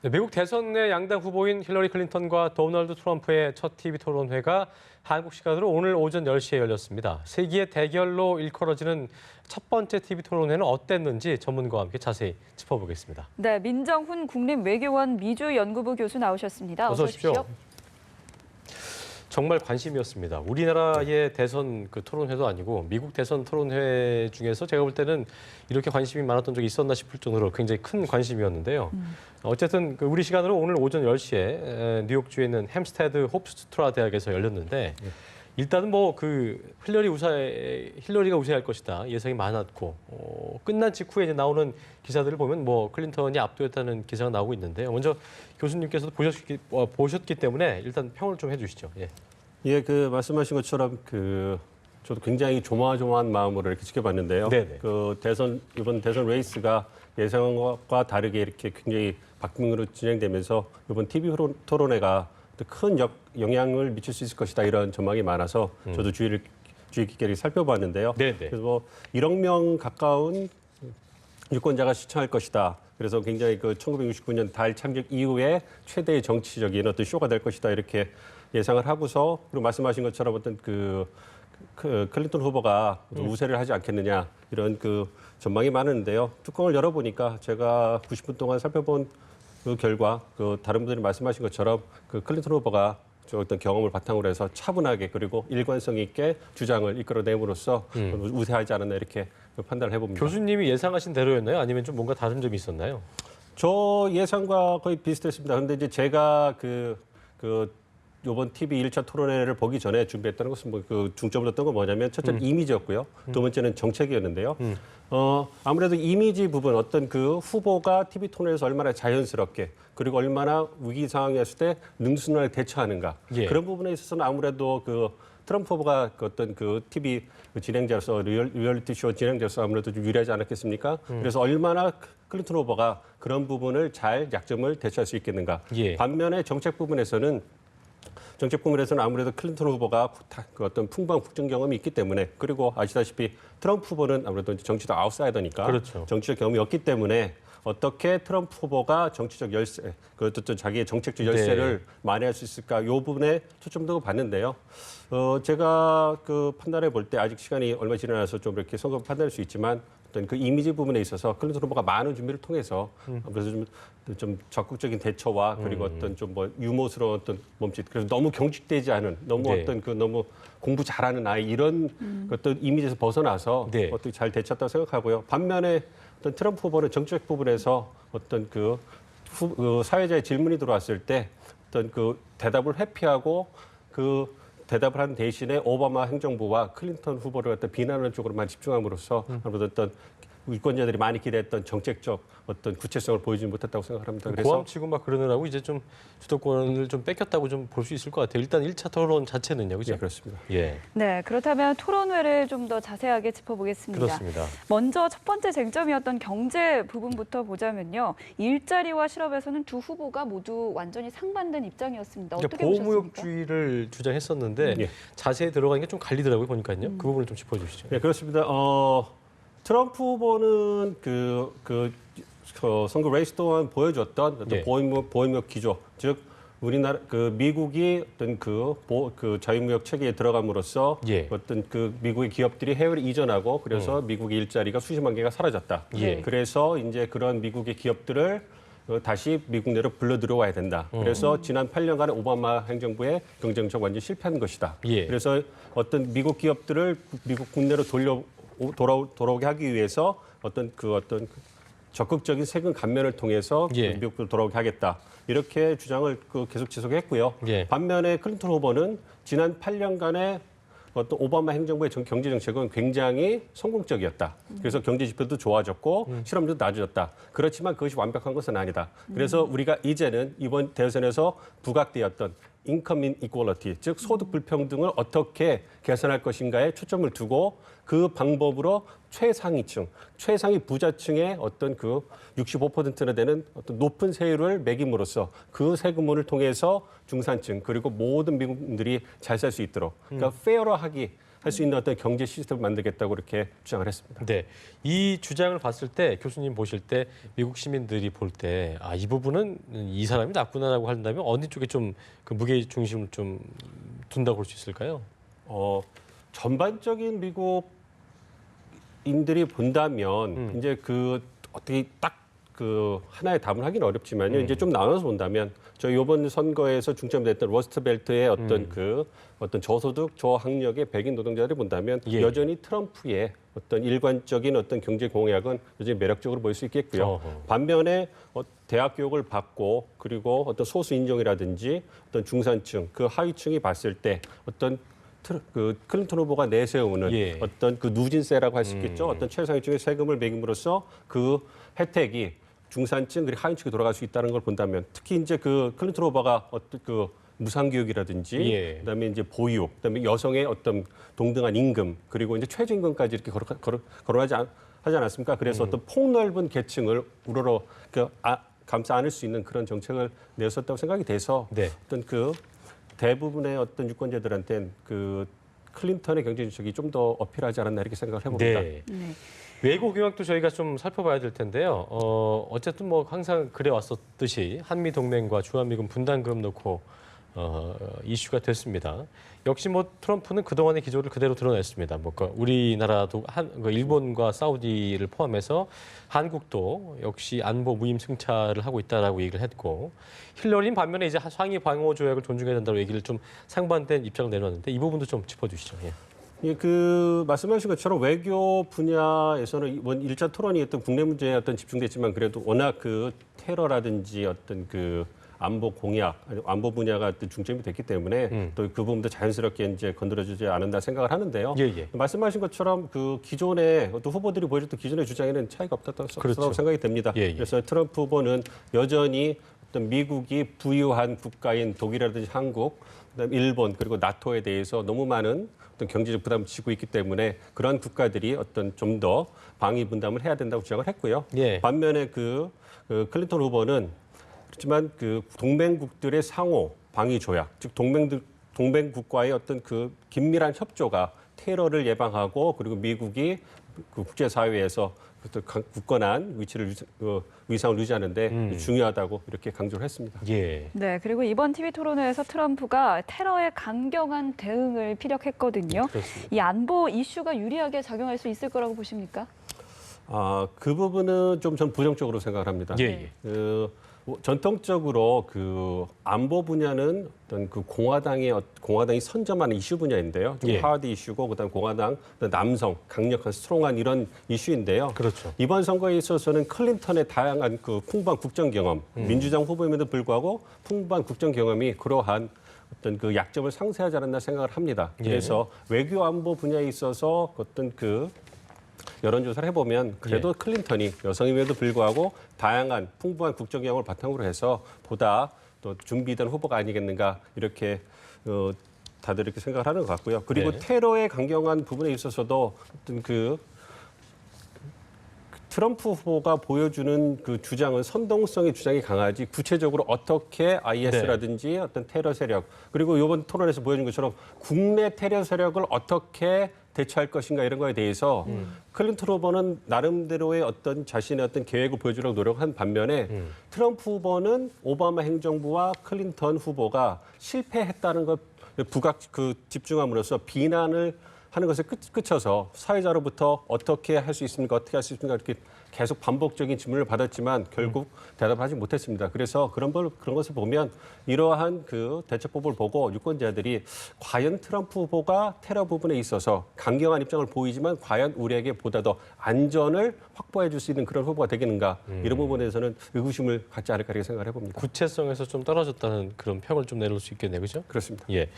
네, 미국 대선의 양당 후보인 힐러리 클린턴과 도널드 트럼프의 첫 TV 토론회가 한국 시간으로 오늘 오전 10시에 열렸습니다. 세기의 대결로 일컬어지는 첫 번째 TV 토론회는 어땠는지 전문가와 함께 자세히 짚어보겠습니다. 네, 민정훈 국립외교원 미주연구부 교수 나오셨습니다. 어서 오십시오. 정말 관심이었습니다. 우리나라의 대선 토론회도 아니고 미국 대선 토론회 중에서 제가 볼 때는 이렇게 관심이 많았던 적이 있었나 싶을 정도로 굉장히 큰 관심이었는데요. 어쨌든 우리 시간으로 오늘 오전 10시에 뉴욕주에 있는 햄스테드 홉스트라 대학에서 열렸는데 일단은 힐러리가 우세할 것이다 예상이 많았고 끝난 직후에 이제 나오는 기사들을 보면 클린턴이 압도했다는 기사가 나오고 있는데요. 먼저 교수님께서도 보셨기 때문에 일단 평을 좀 해주시죠. 예, 말씀하신 것처럼 저도 굉장히 조마조마한 마음으로 이렇게 지켜봤는데요. 네네. 이번 대선 레이스가 예상과 다르게 이렇게 굉장히 박빙으로 진행되면서 이번 TV 토론회가 큰 영향을 미칠 수 있을 것이다 이런 전망이 많아서 저도 주의 깊게 살펴봤는데요. 네네. 그래서 1억 명 가까운 유권자가 시청할 것이다. 그래서 굉장히 1969년 달 착륙 이후에 최대의 정치적인 어떤 쇼가 될 것이다 이렇게 예상을 하고서 그리고 말씀하신 것처럼 어떤 클린턴 후보가 우세를 하지 않겠느냐 이런 전망이 많은데요. 뚜껑을 열어보니까 제가 90분 동안 살펴본 결과 다른 분들이 말씀하신 것처럼 클린턴 후보가 어떤 경험을 바탕으로 해서 차분하게 그리고 일관성 있게 주장을 이끌어내므로써 우세하지 않았나 이렇게 판단을 해봅니다. 교수님이 예상하신 대로였나요? 아니면 좀 뭔가 다른 점이 있었나요? 저 예상과 거의 비슷했습니다. 그런데 이제 제가 이번 TV 1차 토론회를 보기 전에 준비했다는 것은 중점을 뒀던 건 뭐냐면 첫째는 이미지였고요. 두 번째는 정책이었는데요. 아무래도 이미지 부분 어떤 후보가 TV 토론회에서 얼마나 자연스럽게 그리고 얼마나 위기 상황이었을 때 능수능하게 대처하는가. 예. 그런 부분에 있어서는 아무래도 트럼프 후보가 어떤 TV 진행자로서 리얼리티 쇼 진행자로서 아무래도 좀 유리하지 않았겠습니까? 그래서 얼마나 클린턴 후보가 그런 부분을 잘 약점을 대처할 수 있겠는가. 예. 반면에 정책 부분에서는 아무래도 클린턴 후보가 어떤 풍부한 국정 경험이 있기 때문에 그리고 아시다시피 트럼프 후보는 아무래도 정치적 아웃사이더니까 그렇죠. 정치적 경험이 없기 때문에 어떻게 트럼프 후보가 정치적 열세, 어떤 자기의 정책적 열세를 만회할 수 있을까 이 부분에 초점 두고 봤는데요. 제가 판단해 볼 때 아직 시간이 얼마 지나서 좀 이렇게 선거 판단할 수 있지만 어떤 이미지 부분에 있어서 클린턴 후보가 많은 준비를 통해서 그래서 좀 적극적인 대처와 그리고 어떤 좀 유머스러운 어떤 몸짓 그래서 너무 경직되지 않은 너무 어떤 너무 공부 잘하는 아이 이런 어떤 이미지에서 벗어나서 어떻게 잘 대처했다고 생각하고요. 반면에 어떤 트럼프 후보는 정책 부분에서 어떤 사회자의 질문이 들어왔을 때 어떤 대답을 회피하고 대답을 하는 대신에 오바마 행정부와 클린턴 후보를 어떤 비난하는 쪽으로만 집중함으로써 아무래도 어떤 유권자들이 많이 기대했던 정책적 어떤 구체성을 보여주지 못했다고 생각합니다. 그래서 고함치고 그러느라고 이제 좀 주도권을 좀 뺏겼다고 좀 볼 수 있을 것 같아요. 일단 1차 토론 자체는요, 그렇죠? 예, 그렇습니다. 예. 네, 그렇다면 토론회를 좀 더 자세하게 짚어보겠습니다. 그렇습니다. 먼저 첫 번째 쟁점이었던 경제 부분부터 보자면요. 일자리와 실업에서는 두 후보가 모두 완전히 상반된 입장이었습니다. 어떻게 보셨습니까? 보호무역주의를 주장했었는데 자세히 들어가는 게 좀 갈리더라고요, 보니까요. 그 부분을 좀 짚어주시죠. 네, 그렇습니다. 트럼프 후보는 선거 레이스 동안 보여줬던 어떤 보호무역 기조, 즉 우리나라 미국이 어떤 자유무역 체계에 들어감으로써 어떤 미국의 기업들이 해외로 이전하고 그래서 미국의 일자리가 수십만 개가 사라졌다. 그래서 이제 그런 미국의 기업들을 다시 미국 내로 불러 들어와야 된다. 그래서 지난 8년간의 오바마 행정부의 경쟁적 완전히 실패한 것이다. 그래서 어떤 미국 기업들을 미국 국내로 돌아오게 하기 위해서 어떤 적극적인 세금 감면을 통해서 미국으로 돌아오게 하겠다. 이렇게 주장을 계속 지속했고요. 반면에 클린턴 후보는 지난 8년간의 어떤 오바마 행정부의 경제 정책은 굉장히 성공적이었다. 그래서 경제 지표도 좋아졌고 실업률도 낮아졌다. 그렇지만 그것이 완벽한 것은 아니다. 그래서 우리가 이제는 이번 대선에서 부각되었던 인컴 인이퀄리티, 즉 소득 불평등을 어떻게 개선할 것인가에 초점을 두고 그 방법으로 최상위층, 최상위 부자층의 어떤 65%나 되는 어떤 높은 세율을 매김으로써 그 세금을 통해서 중산층 그리고 모든 미국인들이 잘 살 수 있도록 그러니까 페어하기 할 수 있는 어떤 경제 시스템을 만들겠다고 이렇게 주장을 했습니다. 네, 이 주장을 봤을 때 교수님 보실 때 미국 시민들이 볼 때 이 부분은 이 사람이 나쁘다라고 한다면 어느 쪽에 좀 그 무게 중심을 좀 둔다고 볼 수 있을까요? 전반적인 미국인들이 본다면 이제 그 어떻게 딱 그 하나의 답을 하기는 어렵지만요. 이제 좀 나눠서 본다면 저 이번 선거에서 중점됐던 러스트벨트의 어떤 저소득 저학력의 백인 노동자들이 본다면 예. 여전히 트럼프의 어떤 일관적인 어떤 경제 공약은 여전히 매력적으로 보일 수 있겠고요. 어허. 반면에 대학 교육을 받고 그리고 어떤 소수 인종이라든지 어떤 중산층 그 하위층이 봤을 때 어떤 그 클린턴 후보가 내세우는 예. 어떤 그 누진세라고 할 수 있겠죠. 어떤 최상위층의 세금을 매김으로써 그 혜택이 중산층 그리고 하위층에 돌아갈 수 있다는 걸 본다면 특히 이제 그 클린턴 후보가 어떤 그 무상교육이라든지 예. 그다음에 이제 보육, 그다음에 여성의 어떤 동등한 임금 그리고 이제 최저임금까지 이렇게 거론하지 않았습니까? 그래서 어떤 폭넓은 계층을 우러러 감싸 안을 수 있는 그런 정책을 내었었다고 생각이 돼서 네. 어떤 그 대부분의 어떤 유권자들한테는 그 클린턴의 경제 정책이 좀 더 어필하지 않았나 이렇게 생각을 해봅니다. 네. 네. 외교 경향도 저희가 좀 살펴봐야 될 텐데요. 어쨌든 뭐 항상 그래 왔었듯이 한미 동맹과 주한미군 분담금 놓고 이슈가 됐습니다. 역시 뭐 트럼프는 그동안의 기조를 그대로 드러냈습니다. 뭐 우리나라도 일본과 사우디를 포함해서 한국도 역시 안보 무임 승차를 하고 있다라고 얘기를 했고 힐러리는 반면에 이제 상위 방어 조약을 존중해야 된다고 얘기를 좀 상반된 입장을 내놨는데 이 부분도 좀 짚어주시죠. 예. 예, 그 말씀하신 것처럼 외교 분야에서는 이번 1차 토론이 어떤 국내 문제에 어떤 집중됐지만 그래도 워낙 그 테러라든지 어떤 그 안보 공약, 안보 분야가 어떤 중점이 됐기 때문에 또 그 부분도 자연스럽게 이제 건드려주지 않는다 생각을 하는데요. 예, 예. 말씀하신 것처럼 그 기존의 어떤 후보들이 보여줬던 기존의 주장에는 차이가 없다고 그렇죠. 생각이 됩니다. 예, 예. 그래서 트럼프 후보는 여전히 어떤 미국이 부유한 국가인 독일이라든지 한국, 그다음에 일본 그리고 나토에 대해서 너무 많은 어떤 경제적 부담을 지고 있기 때문에 그러한 국가들이 어떤 좀 더 방위 분담을 해야 된다고 주장을 했고요. 예. 반면에 그 클린턴 후보는 그렇지만 그 동맹국들의 상호 방위 조약, 즉 동맹국과의 어떤 그 긴밀한 협조가 테러를 예방하고 그리고 미국이 그 국제사회에서 굳건한 위상을 유지하는데 중요하다고 이렇게 강조를 했습니다. 예. 네, 그리고 이번 TV 토론회에서 트럼프가 테러에 강경한 대응을 피력했거든요. 그렇습니다. 이 안보 이슈가 유리하게 작용할 수 있을 거라고 보십니까? 그 부분은 좀 전 부정적으로 생각을 합니다. 예, 예. 전통적으로 그 안보 분야는 어떤 그 공화당이 선점하는 이슈 분야인데요. 좀 예. 하드 이슈고 그다음 공화당, 남성, 강력한 스트롱한 이런 이슈인데요. 그렇죠. 이번 선거에 있어서는 클린턴의 다양한 그 풍부한 국정 경험, 민주당 후보임에도 불구하고 풍부한 국정 경험이 그러한 어떤 그 약점을 상쇄하지 않았나 생각을 합니다. 그래서 외교 안보 분야에 있어서 어떤 그 여론조사를 해보면 그래도 클린턴이 여성임에도 불구하고 다양한 풍부한 국정 경험을 바탕으로 해서 보다 또 준비된 후보가 아니겠는가 이렇게 다들 이렇게 생각을 하는 것 같고요. 그리고 네. 테러의 강경한 부분에 있어서도 어떤 그 트럼프 후보가 보여주는 그 주장은 선동성의 주장이 강하지 구체적으로 어떻게 IS라든지 어떤 테러 세력 그리고 이번 토론에서 보여준 것처럼 국내 테러 세력을 어떻게 대처할 것인가 이런 거에 대해서 클린턴 후보는 나름대로의 어떤 자신의 어떤 계획을 보여주려고 노력한 반면에 트럼프 후보는 오바마 행정부와 클린턴 후보가 실패했다는 걸 집중함으로써 비난을 하는 것에 그쳐서 사회자로부터 어떻게 할 수 있습니까? 어떻게 할 수 있습니까? 이렇게 계속 반복적인 질문을 받았지만 결국 대답하지 못했습니다. 그래서 그런 것을 보면 이러한 그 대처법을 보고 유권자들이 과연 트럼프 후보가 테러 부분에 있어서 강경한 입장을 보이지만 과연 우리에게 보다 더 안전을 확보해 줄 수 있는 그런 후보가 되겠는가 이런 부분에 대해서는 의구심을 갖지 않을까 이렇게 생각을 해봅니다. 구체성에서 좀 떨어졌다는 그런 평을 좀 내놓을 수 있겠네요, 그렇죠? 그렇습니다. 예.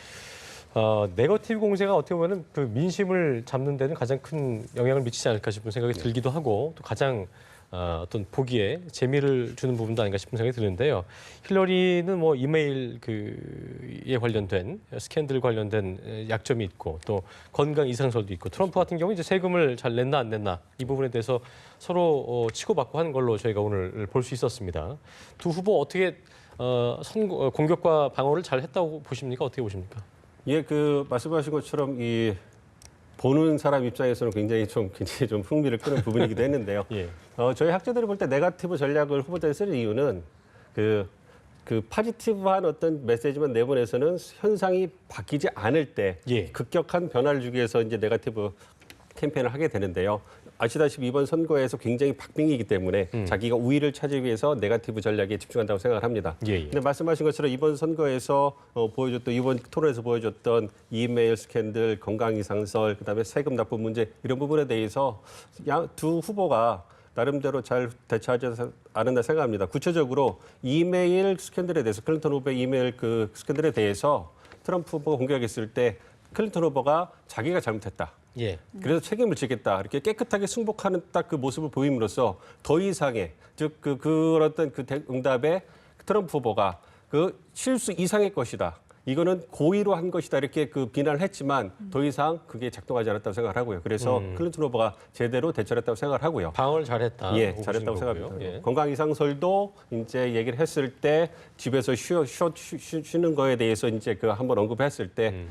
네거티브 공세가 어떻게 보면 그 민심을 잡는 데는 가장 큰 영향을 미치지 않을까 싶은 생각이 들기도 하고 또 가장 어떤 보기에 재미를 주는 부분도 아닌가 싶은 생각이 드는데요. 힐러리는 뭐 이메일 그에 관련된 스캔들 관련된 약점이 있고 또 건강 이상설도 있고 트럼프 같은 경우 이제 세금을 잘 냈나 안 냈나 이 부분에 대해서 서로 치고받고 하는 걸로 저희가 오늘 볼 수 있었습니다. 두 후보 어떻게 공격과 방어를 잘 했다고 보십니까? 어떻게 보십니까? 예, 그 말씀하신 것처럼 이 보는 사람 입장에서는 굉장히 좀 흥미를 끄는 부분이기도 했는데요. 예. 저희 학자들이 볼 때 네거티브 전략을 후보자에 쓰는 이유는 그 포지티브한 어떤 메시지만 내보내서는 현상이 바뀌지 않을 때 예. 급격한 변화를 주기 위해서 이제 네거티브 캠페인을 하게 되는데요. 아시다시피 이번 선거에서 굉장히 박빙이기 때문에 자기가 우위를 차지하기 위해서 네거티브 전략에 집중한다고 생각을 합니다. 그런데 말씀하신 것처럼 이번 선거에서 보여줬던 이번 토론에서 보여줬던 이메일 스캔들, 건강 이상설, 그다음에 세금 납부 문제 이런 부분에 대해서 두 후보가 나름대로 잘 대처하지 않았나 생각합니다. 구체적으로 이메일 스캔들에 대해서 클린턴 후보의 이메일 그 스캔들에 대해서 트럼프 후보가 공격했을 때 클린턴 후보가 자기가 잘못했다. 예. 그래서 책임을 지겠다. 이렇게 깨끗하게 승복하는 딱 그 모습을 보임으로써 더 이상의 즉 그런 어떤 그 응답에 트럼프 후보가 그 실수 이상의 것이다. 이거는 고의로 한 것이다. 이렇게 그 비난을 했지만 더 이상 그게 작동하지 않았다고 생각을 하고요. 그래서 클린턴 후보가 제대로 대처를 했다고 생각을 하고요. 방어를 잘했다. 예, 잘했다고 생각합니다. 예. 건강 이상설도 이제 얘기를 했을 때 집에서 쉬는 거에 대해서 이제 그 한번 언급했을 때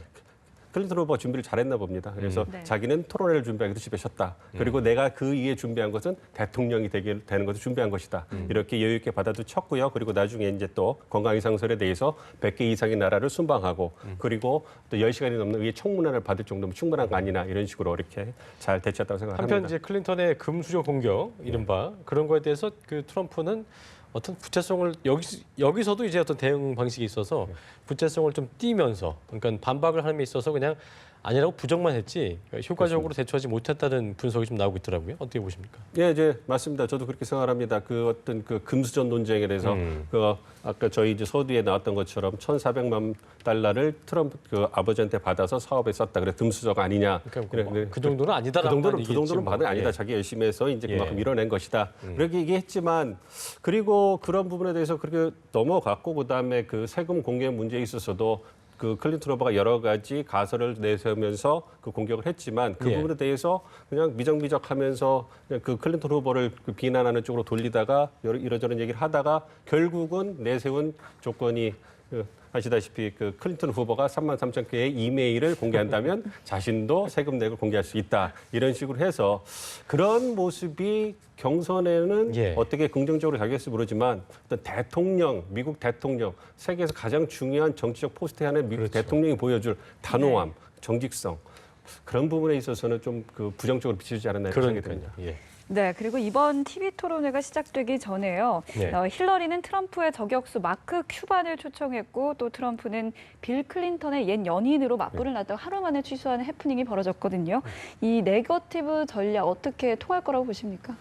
클린턴 후보가 준비를 잘했나 봅니다. 그래서 네. 자기는 토론회를 준비하기도 집에 쉬었다. 그리고 내가 그 이후에 준비한 것은 대통령이 되는 것을 준비한 것이다. 이렇게 여유 있게 받아도 쳤고요. 그리고 나중에 이제 또 건강 이상설에 대해서 100개 이상의 나라를 순방하고 그리고 또 10시간이 넘는 의회 청문회를 받을 정도면 충분한 거 아니냐 이런 식으로 이렇게 잘 대처했다고 생각합니다. 한편 이제 클린턴의 금수저 공격 이른바 그런 거에 대해서 그 트럼프는 어떤 구체성을 여기서도 이제 어떤 대응 방식이 있어서 구체성을 좀 띄면서 그러니까 반박을 하는 데 있어서 그냥 아니라고 부정만 했지 효과적으로 대처하지 못했다는 분석이 좀 나오고 있더라고요. 어떻게 보십니까? 예, 이제 맞습니다. 저도 그렇게 생각합니다. 그 어떤 그 금수저 논쟁에 대해서 그 아까 저희 이제 서두에 나왔던 것처럼 1,400만 달러를 트럼프 그 아버지한테 받아서 사업에 썼다. 그래서 금수저가 아니냐. 그러니까 그 정도는 아니다라고 그 정도는 받은 아니다. 자기 열심히 해서 이제 그만큼 밀어낸 것이다. 그렇게 얘기했지만 그리고 그런 부분에 대해서 그렇게 넘어갔고 그다음에 그 세금 공개 문제에 있어서도 그 클린턴 후보가 여러 가지 가설을 내세우면서 그 공격을 했지만 그 부분에 대해서 그냥 미적미적하면서 그냥 그 클린턴 후보를 그 비난하는 쪽으로 돌리다가 이러저런 얘기를 하다가 결국은 내세운 조건이 아시다시피 그 클린턴 후보가 33,000개의 이메일을 공개한다면 자신도 세금 내역을 공개할 수 있다. 이런 식으로 해서 그런 모습이 경선에는 어떻게 긍정적으로 작용했을지 모르지만 어떤 대통령, 미국 대통령, 세계에서 가장 중요한 정치적 포스트에 하는 미국 대통령이 보여줄 단호함, 정직성 그런 부분에 있어서는 좀 그 부정적으로 비춰지지 않았나 생각이 듭니다. 네, 그리고 이번 TV 토론회가 시작되기 전에요. 힐러리는 트럼프의 저격수 마크 큐반을 초청했고 또 트럼프는 빌 클린턴의 옛 연인으로 맞불을 놨다가 하루 만에 취소하는 해프닝이 벌어졌거든요. 이 네거티브 전략 어떻게 통할 거라고 보십니까?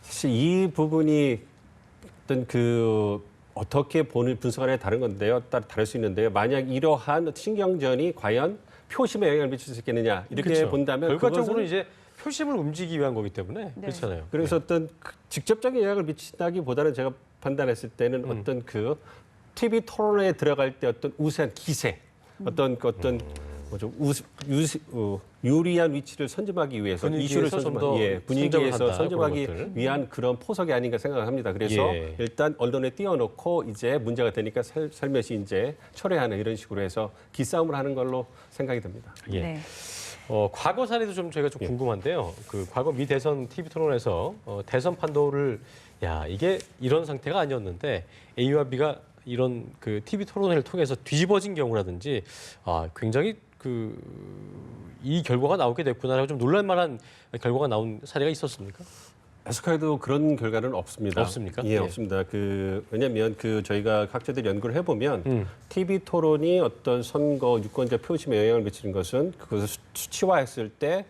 사실 이 부분이 어떤 그 어떻게 분석하느냐에 다른 건데요. 다를 수 있는데요. 만약 이러한 신경전이 과연 표심에 영향을 미칠 수 있겠느냐 이렇게 본다면 결과적으로 이제 표심을 움직이기 위한 거기 때문에 그렇잖아요. 그래서 어떤 직접적인 영향을 미친다기보다는 제가 판단했을 때는 어떤 그 TV 토론회에 들어갈 때 어떤 우세한 기세, 어떤 유리한 위치를 선점하기 위해서 이슈를 분위기에서 선점하기 위한 그런 포석이 아닌가 생각을 합니다. 그래서 일단 언론에 띄워놓고 이제 문제가 되니까 살며시 이제 철회하는 이런 식으로 해서 기싸움을 하는 걸로 생각이 듭니다. 네. 과거 사례도 좀 저희가 좀 궁금한데요. 그 과거 미 대선 TV 토론에서 대선 판도를 이게 이런 상태가 아니었는데 A와 B가 이런 그 TV 토론회를 통해서 뒤집어진 경우라든지 굉장히 이 결과가 나오게 됐구나라고 좀 놀랄만한 결과가 나온 사례가 있었습니까? 아직까지도 그런 결과는 없습니다. 없습니까? 예, 없습니다. 왜냐하면 학자들이 연구를 해보면 TV 토론이 어떤 선거 유권자 표심에 영향을 미치는 것은 그것을 수치화했을 때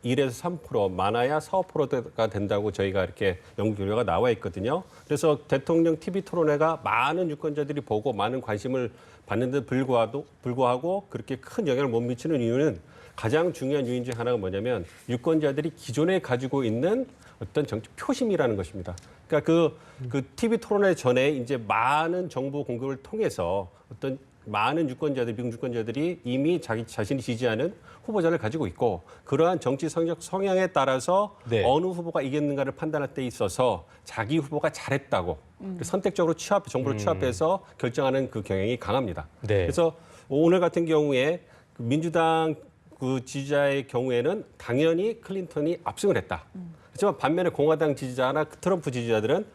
1에서 3%, 많아야 4, 5%가 된다고 저희가 이렇게 연구 결과가 나와 있거든요. 그래서 대통령 TV 토론회가 많은 유권자들이 보고 많은 관심을 받는데 불구하고 그렇게 큰 영향을 못 미치는 이유는 가장 중요한 요인 중 하나가 뭐냐면 유권자들이 기존에 가지고 있는 어떤 정치 표심이라는 것입니다. 그러니까 그 TV 토론회 전에 이제 많은 정보 공급을 통해서 어떤 많은 유권자들, 미국 유권자들이 이미 자신이 지지하는 후보자를 가지고 있고 그러한 정치 성향에 따라서 어느 후보가 이겼는가를 판단할 때 있어서 자기 후보가 잘했다고 선택적으로 정보를 취합해서 결정하는 그 경향이 강합니다. 그래서 오늘 같은 경우에 민주당 그 지지자의 경우에는 당연히 클린턴이 압승을 했다. 하지만 반면에 공화당 지지자나 트럼프 지지자들은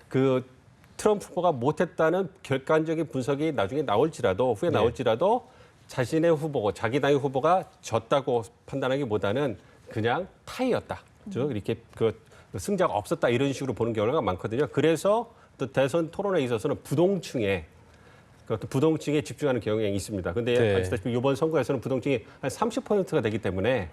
그 트럼프 후보가 못했다는 객관적인 분석이 나중에 나올지라도 후에 나올지라도 자신의 후보고 자기 당의 후보가 졌다고 판단하기보다는 그냥 타이였다. 즉 이렇게 그 승자가 없었다 이런 식으로 보는 경우가 많거든요. 그래서 또 대선 토론에 있어서는 부동층에 집중하는 경향이 있습니다. 그런데 아시다시피 이번 선거에서는 부동층이 한 30%가 되기 때문에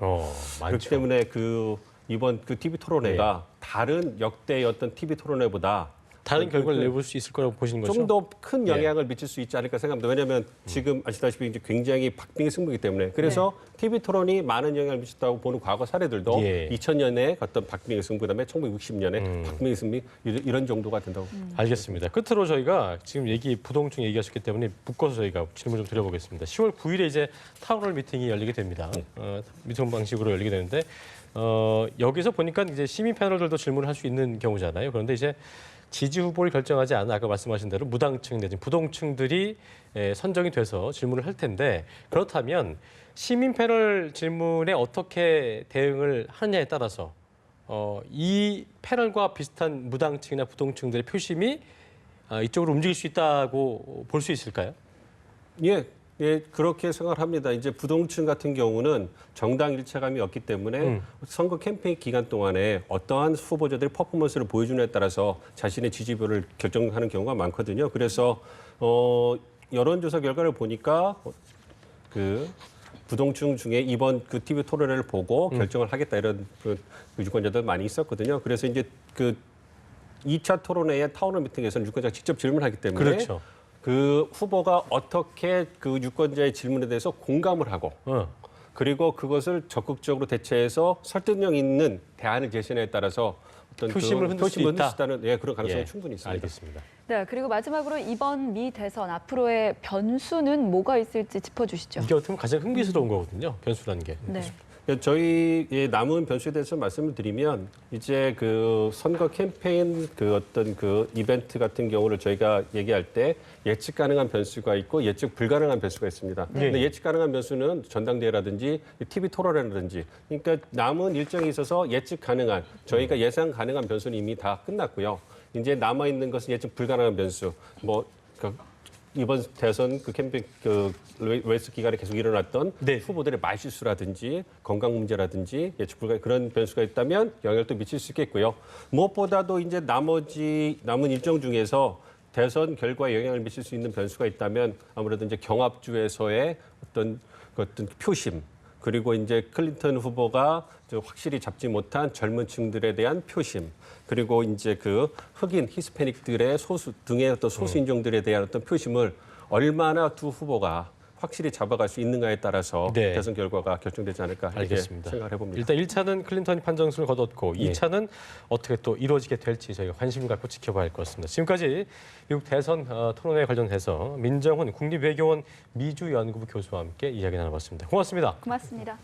그렇기 때문에 그 이번 그 TV 토론회가 다른 역대의 어떤 TV 토론회보다 다른 결과를 내볼 수 있을 거라고 보시는 거죠? 좀 더 큰 영향을 미칠 수 있지 않을까 생각합니다. 왜냐하면 지금 아시다시피 이제 굉장히 박빙의 승부이기 때문에 그래서 TV 토론이 많은 영향을 미쳤다고 보는 과거 사례들도 2000년에 어떤 박빙의 승부, 그다음에 1960년에 박빙의 승부 이런 정도가 된다고. 알겠습니다. 끝으로 저희가 지금 부동층 얘기하셨기 때문에 묶어서 저희가 질문 좀 드려보겠습니다. 10월 9일에 이제 타운홀 미팅이 열리게 됩니다. 미팅 방식으로 열리게 되는데 여기서 보니까 이제 시민 패널들도 질문을 할 수 있는 경우잖아요. 그런데 이제 지지 후보를 결정하지 않은 아까 말씀하신 대로 무당층 내지 부동층들이 선정이 돼서 질문을 할 텐데 그렇다면 시민 패널 질문에 어떻게 대응을 하느냐에 따라서 이 패널과 비슷한 무당층이나 부동층들의 표심이 이쪽으로 움직일 수 있다고 볼 수 있을까요? 예, 그렇게 생각을 합니다. 이제 부동층 같은 경우는 정당 일체감이 없기 때문에 선거 캠페인 기간 동안에 어떠한 후보자들이 퍼포먼스를 보여주느냐에 따라서 자신의 지지율을 결정하는 경우가 많거든요. 그래서 여론조사 결과를 보니까 그 부동층 중에 이번 그 TV 토론회를 보고 결정을 하겠다 이런 그 유권자들 많이 있었거든요. 그래서 이제 그 2차 토론회의 타운홀 미팅에서는 유권자가 직접 질문하기 때문에 그렇죠. 그 후보가 어떻게 그 유권자의 질문에 대해서 공감을 하고 그리고 그것을 적극적으로 대처해서 설득력 있는 대안을 제시하느냐에 따라서 어떤 표심을 흔들 수 있다는 그런 가능성이 충분히 있습니다. 알겠습니다. 네, 그리고 마지막으로 이번 미 대선 앞으로의 변수는 뭐가 있을지 짚어주시죠. 이게 어떻게 보면 가장 흥미스러운 거거든요. 변수라는 게. 네. 저희의 남은 변수에 대해서 말씀을 드리면 이제 그 선거 캠페인 그 어떤 그 이벤트 같은 경우를 저희가 얘기할 때 예측 가능한 변수가 있고 예측 불가능한 변수가 있습니다. 근데 예측 가능한 변수는 전당대회라든지 TV 토론회라든지 그러니까 남은 일정이 있어서 예측 가능한 저희가 예상 가능한 변수는 이미 다 끝났고요. 이제 남아 있는 것은 예측 불가능한 변수. 이번 대선 그 캠페인 그 레이스 기간에 계속 일어났던 후보들의 말실수라든지 건강 문제라든지 예측 불가능 그런 변수가 있다면 영향을 또 미칠 수 있겠고요. 무엇보다도 이제 남은 일정 중에서 대선 결과에 영향을 미칠 수 있는 변수가 있다면 아무래도 이제 경합주에서의 어떤 표심 그리고 이제 클린턴 후보가 확실히 잡지 못한 젊은 층들에 대한 표심 그리고 이제 그 흑인 히스패닉들의 소수 등의 어떤 소수 인종들에 대한 어떤 표심을 얼마나 두 후보가 확실히 잡아갈 수 있는가에 따라서 대선 결과가 결정되지 않을까 이렇게 생각을 해봅니다. 일단 1차는 클린턴이 판정승을 거뒀고 2차는 어떻게 또 이루어지게 될지 저희가 관심을 갖고 지켜봐야 할 것 같습니다. 지금까지 미국 대선 토론회에 관련해서 민정훈 국립외교원 미주연구부 교수와 함께 이야기 나눠봤습니다. 고맙습니다. 고맙습니다.